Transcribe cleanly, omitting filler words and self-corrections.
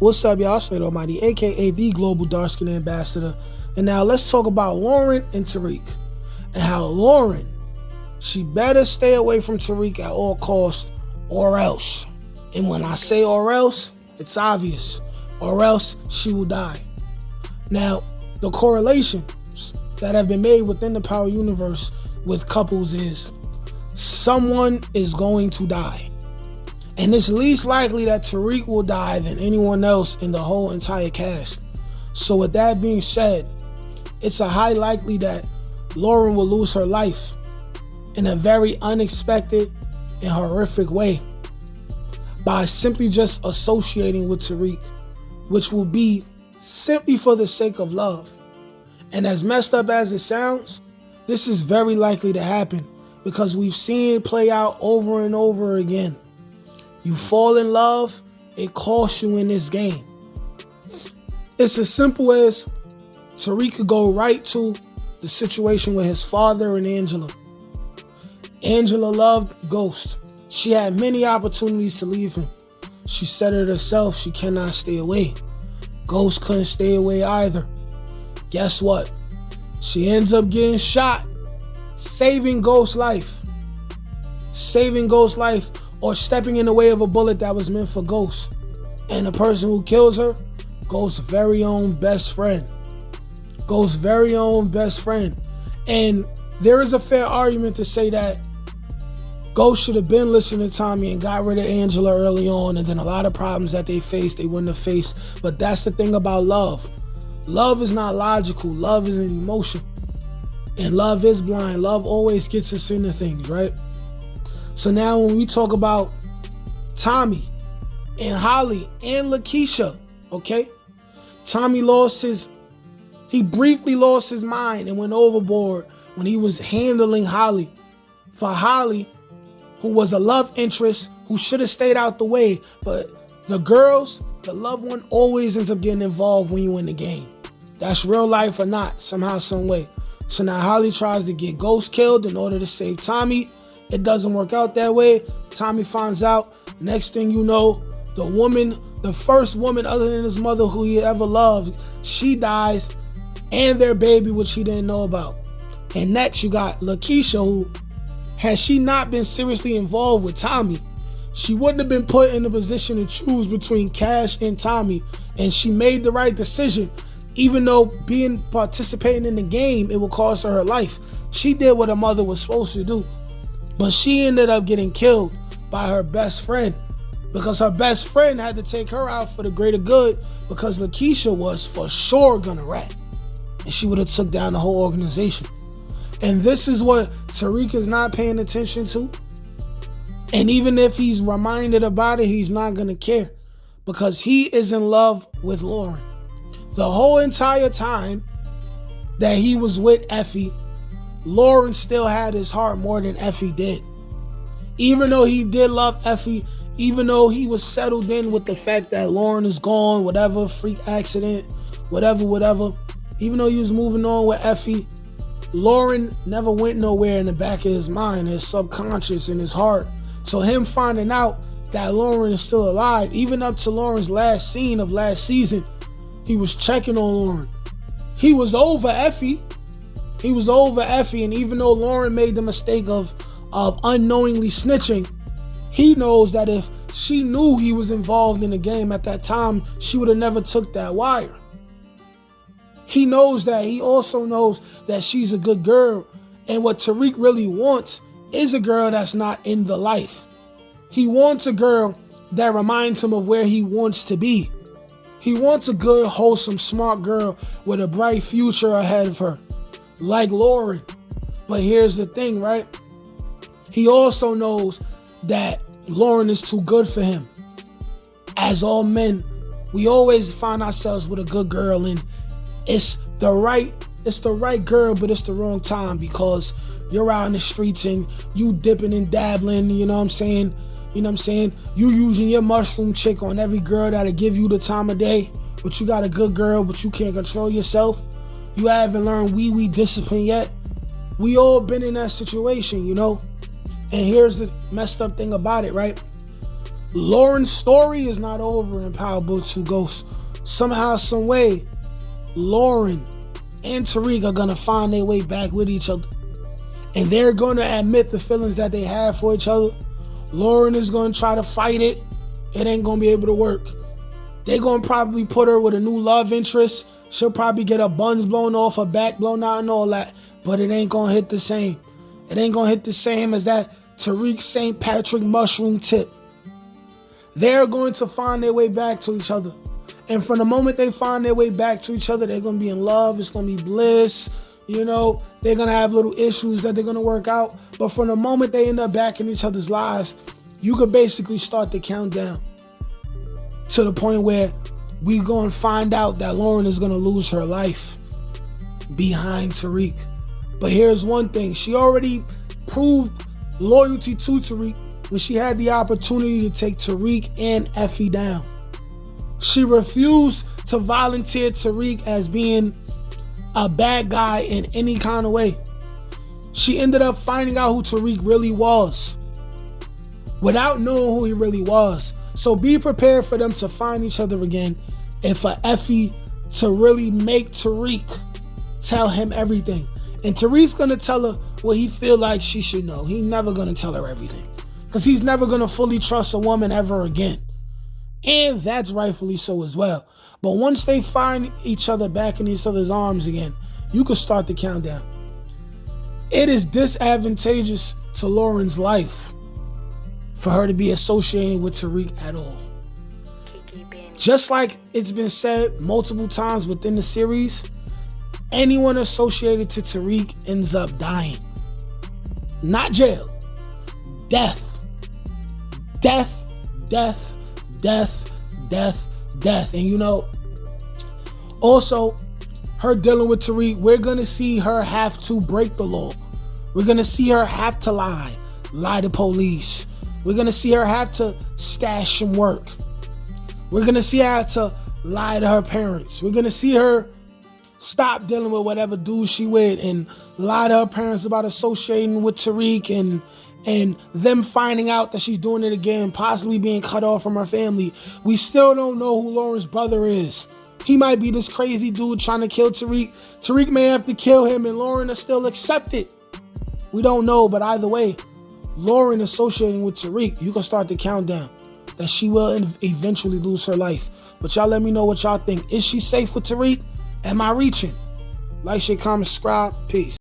What's up, y'all? It's Nate Almighty, aka the Global Dark Skin Ambassador. And now let's talk about Lauren and Tariq. And how Lauren, she better stay away from Tariq at all costs, or else. And when I say or else, it's obvious. Or else she will die. Now, the correlations that have been made within the Power universe with couples is someone is going to die. And it's least likely that Tariq will die than anyone else in the whole entire cast. So with that being said, it's a high likely that Lauren will lose her life in a very unexpected and horrific way by simply just associating with Tariq, which will be simply for the sake of love. And as messed up as it sounds, this is very likely to happen because we've seen it play out over and over again. You fall in love, it costs you in this game. It's as simple as Tariq could go right to the situation with his father and Angela. Angela loved Ghost. She had many opportunities to leave him. She said it herself, she cannot stay away. Ghost couldn't stay away either. Guess what? She ends up getting shot, saving Ghost's life. Saving Ghost's life, or stepping in the way of a bullet that was meant for Ghost. And the person who kills her, Ghost's very own best friend. Ghost's very own best friend. And there is a fair argument to say that Ghost should have been listening to Tommy and got rid of Angela early on, and then a lot of problems that they faced, they wouldn't have faced. But that's the thing about love. Love is not logical. Love is an emotion. And love is blind. Love always gets us into things, right? So now when we talk about Tommy and Holly and Lakeisha, okay? Tommy he briefly lost his mind and went overboard when he was handling Holly. For Holly, who was a love interest, who should have stayed out the way, but the girls, the loved one always ends up getting involved when you win the game. That's real life or not, somehow, some way. So now Holly tries to get Ghost killed in order to save Tommy. It doesn't work out that way. Tommy finds out. Next thing you know, the first woman other than his mother who he ever loved, she dies, and their baby, which he didn't know about. And next you got Lakeisha, who, had she not been seriously involved with Tommy, she wouldn't have been put in a position to choose between Cash and Tommy. And she made the right decision, even though participating in the game, it would cost her life. She did what her mother was supposed to do. But she ended up getting killed by her best friend because her best friend had to take her out for the greater good because Lakeisha was for sure gonna rat. And she would have took down the whole organization. And this is what Tariq is not paying attention to. And even if he's reminded about it, he's not gonna care because he is in love with Lauren. The whole entire time that he was with Effie, Lauren still had his heart more than Effie did. Even though he did love Effie, even though he was settled in with the fact that Lauren is gone, whatever, freak accident, whatever. Even though he was moving on with Effie, Lauren never went nowhere in the back of his mind, his subconscious, in his heart. So him finding out that Lauren is still alive, even up to Lauren's last scene of last season, he was checking on Lauren. He was over Effie. And even though Lauren made the mistake of unknowingly snitching, he knows that if she knew he was involved in the game at that time, she would have never took that wire. He knows that. He also knows that she's a good girl, and what Tariq really wants is a girl that's not in the life. He wants a girl that reminds him of where he wants to be. He wants a good, wholesome, smart girl with a bright future ahead of her, like Lauren. But here's the thing, right? He also knows that Lauren is too good for him. As all men, we always find ourselves with a good girl, and it's the right girl, but it's the wrong time because you're out in the streets and you dipping and dabbling, you know what I'm saying? You using your mushroom chick on every girl that'll give you the time of day, but you got a good girl, but you can't control yourself. You haven't learned wee discipline yet. We all been in that situation, you know? And here's the messed up thing about it, right? Lauren's story is not over in Power Book 2 Ghosts. Somehow, some way, Lauren and Tariq are gonna find their way back with each other. And they're gonna admit the feelings that they have for each other. Lauren is gonna try to fight it. It ain't gonna be able to work. They're gonna probably put her with a new love interest. She'll probably get her buns blown off, her back blown out and all that. But it ain't gonna hit the same. It ain't gonna hit the same as that Tariq St. Patrick mushroom tip. They're going to find their way back to each other. And from the moment they find their way back to each other, they're going to be in love. It's going to be bliss. You know, they're going to have little issues that they're going to work out. But from the moment they end up back in each other's lives, you could basically start the countdown to the point where we're going to find out that Lauren is going to lose her life behind Tariq. But here's one thing. She already proved loyalty to Tariq when she had the opportunity to take Tariq and Effie down. She refused to volunteer Tariq as being a bad guy in any kind of way. She ended up finding out who Tariq really was without knowing who he really was. So be prepared for them to find each other again and for Effie to really make Tariq tell him everything. And Tariq's gonna tell her what he feel like she should know. He's never gonna tell her everything because he's never gonna fully trust a woman ever again. And that's rightfully so as well. But once they find each other back in each other's arms again, you can start the countdown. It is disadvantageous to Lauren's life for her to be associated with Tariq at all. Just like it's been said multiple times within the series, anyone associated to Tariq ends up dying. Not jail. Death. Death, death, death, death, death. And you know, also, her dealing with Tariq, we're going to see her have to break the law. We're going to see her have to lie to police. We're going to see her have to stash some work. We're going to see her have to lie to her parents. We're going to see her stop dealing with whatever dude she with and lie to her parents about associating with Tariq and them finding out that she's doing it again, possibly being cut off from her family. We still don't know who Lauren's brother is. He might be this crazy dude trying to kill Tariq. Tariq may have to kill him and Lauren is still accepted. We don't know, but either way, Lauren associating with Tariq, you can start the countdown that she will eventually lose her life. But y'all let me know what y'all think. Is she safe with Tariq? Am I reaching? Like, share, comment, subscribe. Peace.